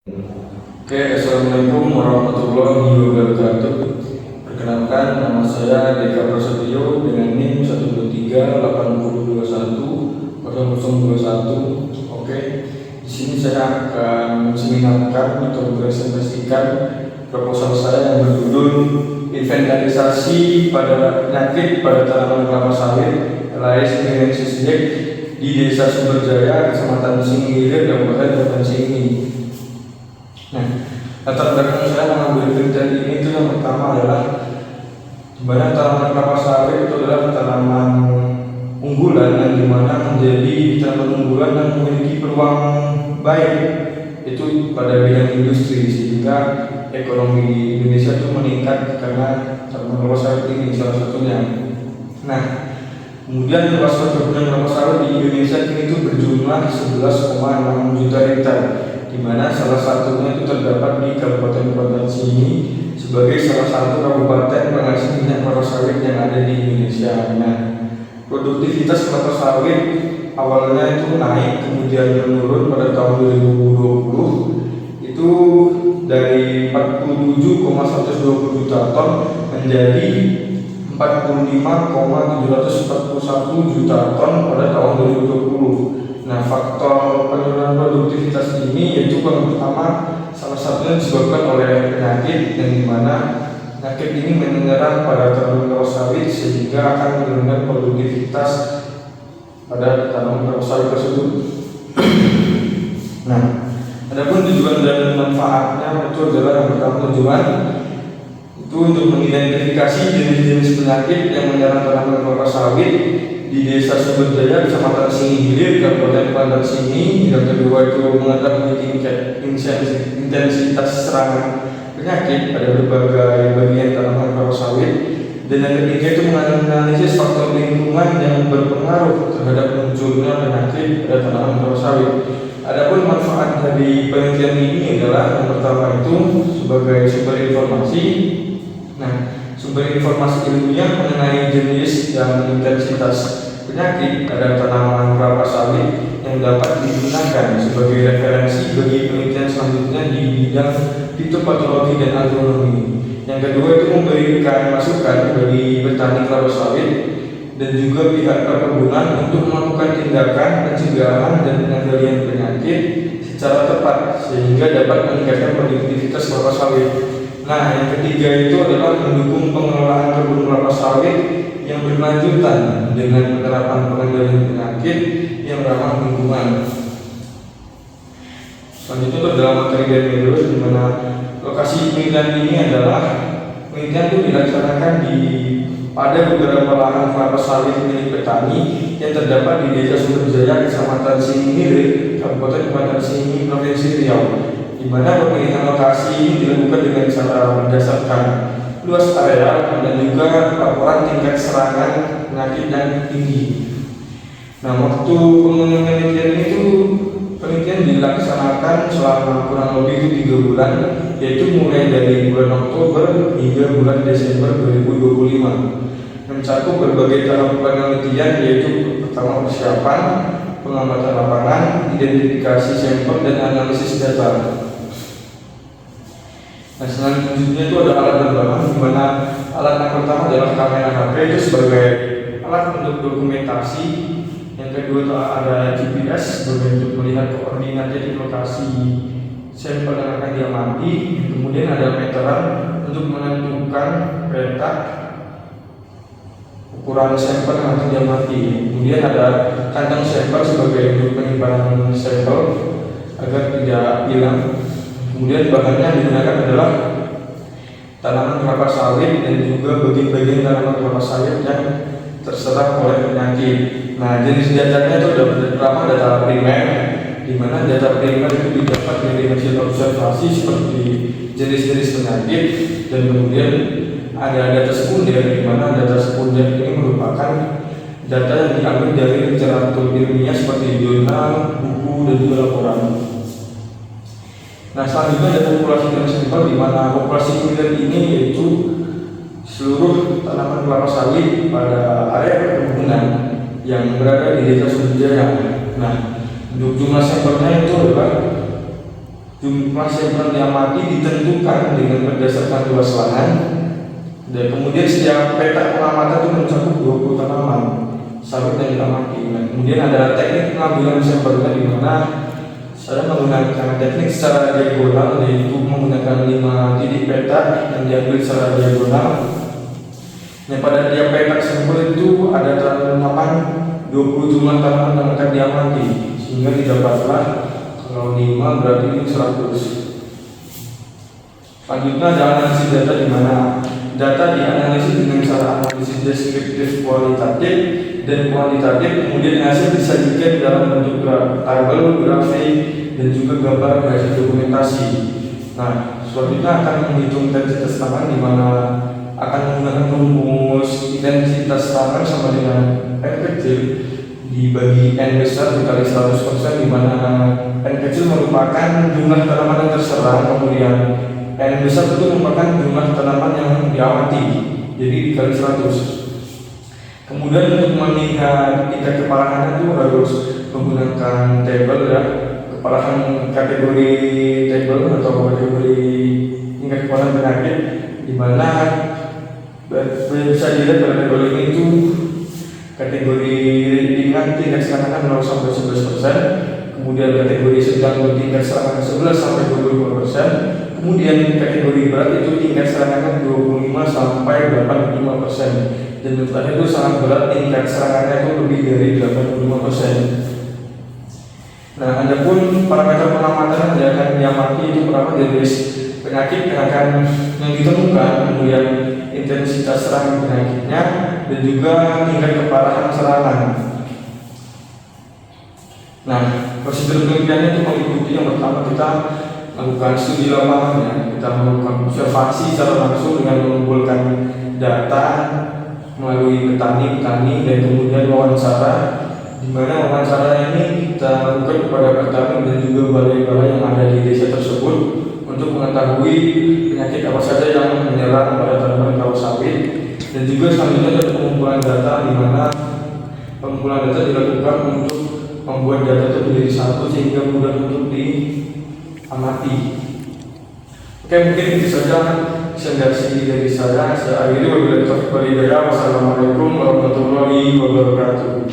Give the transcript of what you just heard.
Oke, assalamualaikum warahmatullahi wabarakatuh. Perkenalkan, nama saya Deka Prasetyo dengan NIM 1238021. Oke, di sini saya akan menseminarkan atau presentasikan proposal saya yang berjudul inventarisasi pada penyakit pada tanaman kelapa sawit LAS di Desa Sumberjaya, Kecamatan Singgilir, Kabupaten Provinsi ini. Nah, latar belakang saya mengambil penelitian ini itu yang pertama adalah di mana tanaman kelapa sawit itu adalah tanaman unggulan yang dimana menjadi tanaman unggulan yang memiliki peluang baik itu pada bidang industri, sehingga ekonomi di Indonesia itu meningkat karena tanaman kelapa sawit ini salah satunya. Nah, kemudian luas perkebunan kelapa sawit di Indonesia kini itu berjumlah 11,6 juta hektar, di mana salah satunya itu terdapat di Kabupaten Provinsi ini sebagai salah satu kabupaten penghasil minyak kelapa sawit yang ada di Indonesia. Nah, produktivitas kelapa sawit awalnya itu naik kemudian menurun pada tahun 2020 itu dari 47,120 juta ton menjadi 45,741 juta ton pada tahun 2020. Nah, faktor penurunan produktivitas ini yaitu yang pertama salah satunya disebabkan oleh penyakit, yang dimana penyakit ini menyerang pada tanaman kelapa sawit sehingga akan menurunkan produktivitas pada tanaman kelapa sawit tersebut. Nah, adapun tujuan dan manfaatnya itu adalah yang pertama tujuan itu untuk mengidentifikasi jenis-jenis penyakit yang menyerang tanaman kelapa sawit di Desa Sumberjaya, Kecamatan Singgilir, Kabupaten Provinsi ini. Yang kedua itu mengetahui tingkat intensitas serangan penyakit pada berbagai bagian tanaman kelapa sawit. Dan yang ketiga itu menganalisis faktor lingkungan yang berpengaruh terhadap munculnya penyakit pada tanaman kelapa sawit. Adapun manfaat dari penelitian ini adalah yang pertama itu sebagai sumber informasi. Nah, sumber informasi ilmiah mengenai jenis dan intensitas penyakit pada tanaman kelapa sawit yang dapat digunakan sebagai referensi bagi penelitian selanjutnya di bidang fitopatologi dan agronomi. Yang kedua itu memberikan masukan bagi petani kelapa sawit dan juga pihak perkebunan untuk melakukan tindakan pencegahan dan pengendalian penyakit secara tepat sehingga dapat meningkatkan produktivitas kelapa sawit. Nah, yang ketiga itu adalah mendukung pengelolaan kebun kelapa sawit yang berkelanjutan dengan penerapan pengendalian penyakit yang ramah lingkungan. Selanjutnya itu adalah materi dari Medus, di mana lokasi penelitian ini adalah penelitian itu dilaksanakan pada beberapa lahan kelapa sawit milik petani yang terdapat di Desa Sumberjaya, Kecamatan Singgilir, Kabupaten Provinsi Riau, di mana pemilihan lokasi ini dilakukan dengan cara berdasarkan luas area dan juga laporan tingkat serangan penyakit yang tinggi. Nah, waktu penelitian itu dilaksanakan selama kurang lebih 3 bulan, yaitu mulai dari bulan Oktober hingga bulan Desember 2025. Mencakup berbagai tahap penelitian, yaitu pertama persiapan, pengamatan lapangan, identifikasi sampel dan analisis data. Nah, selanjutnya itu ada alat dan bahan, di mana alat yang pertama adalah kamera HP itu sebagai alat untuk dokumentasi. Yang kedua itu ada GPS untuk melihat koordinat di lokasi sampel yang akan diamati. Kemudian ada meteran untuk menentukan peta ukuran sampel yang akan diamati. Kemudian ada kantong sampel sebagai untuk penyimpanan sampel agar tidak hilang. Kemudian bahannya yang digunakan adalah tanaman kelapa sawit dan juga bagian-bagian tanaman kelapa sawit yang terserang oleh penyakit. Nah, jenis datanya itu ada pertama data primer, di mana data primer itu didapat dari hasil observasi seperti jenis-jenis penyakit, dan kemudian ada data sekunder, di mana data sekunder ini merupakan data yang diambil dari literatur ilmiah seperti jurnal, buku, dan juga laporan. Nah, selanjutnya ada populasi dan sampel, di mana populasi kuliah ini yaitu seluruh tanaman kelapa sawit pada area perkebunan yang berada di Desa Sumberjaya. Nah, untuk jumlah sampelnya itu adalah jumlah sampel yang mati ditentukan dengan berdasarkan luas lahan, dan kemudian setiap peta pengamatan itu mencakup 20 tanaman sawit yang diamati. Nah, kemudian ada teknik pengambilan sampelnya, di mana saya menggunakan teknik secara diagonal, yaitu menggunakan 5 titik petak yang diambil secara diagonal. Yang pada tiap petak sampel itu ada tanaman 20 jumlah tanaman yang akan diamati, sehingga didapatlah kalau 5 berarti itu 100. Selanjutnya ada analisis data, di mana data dianalisis dengan cara analisis deskriptif kualitatif dan kuantitatif, kemudian hasil disajikan dalam bentuk tabel, grafik, dan juga gambar hasil dokumentasi. Nah, selanjutnya akan menghitung intensitas tanaman, di mana akan menggunakan rumus intensitas tanaman sama dengan N kecil dibagi N besar dikali 100%, di mana N kecil merupakan jumlah tanaman yang terserang, kemudian N besar itu merupakan jumlah tanaman yang diamati, jadi dikali 100. Kemudian untuk melihat tingkat keparahan itu harus menggunakan tabel ya, keparahan kategori tabel atau kategori tingkat keparahan penyakit, di mana bisa dilihat pada tabel ini itu kategori ringan tingkat serangan 0 sampai 11%, kemudian kategori sedang tingkat serangan 11 sampai 25%, kemudian kategori berat itu tingkat serangan 25 sampai 85%. Dan yang terakhir itu sangat berat, tingkat serangannya itu lebih dari 85%. Nah, adapun parameter pengamatan yang akan diamati itu pertama jenis penyakit yang ditemukan, kemudian intensitas serangan penyakitnya, dan juga tingkat keparahan serangan. Nah, prosedur penelitiannya itu mengikuti yang pertama kita lakukan studi lapangan, kita melakukan observasi secara langsung dengan mengumpulkan data melalui petani, dan kemudian wawancara, di mana wawancara ini kita lakukan kepada petani dan juga balai-balai yang ada di desa tersebut untuk mengetahui penyakit apa saja yang menyerang pada tanaman kayu sawit. Dan juga selanjutnya ada pengumpulan data, di mana pengumpulan data dilakukan untuk membuat data itu menjadi satu sehingga mudah untuk diamati. Oke, mungkin itu saja presentasi dari saya. Saya akhiri, wabillahi taufiq wal hidayah. Wassalamualaikum warahmatullahi wabarakatuh.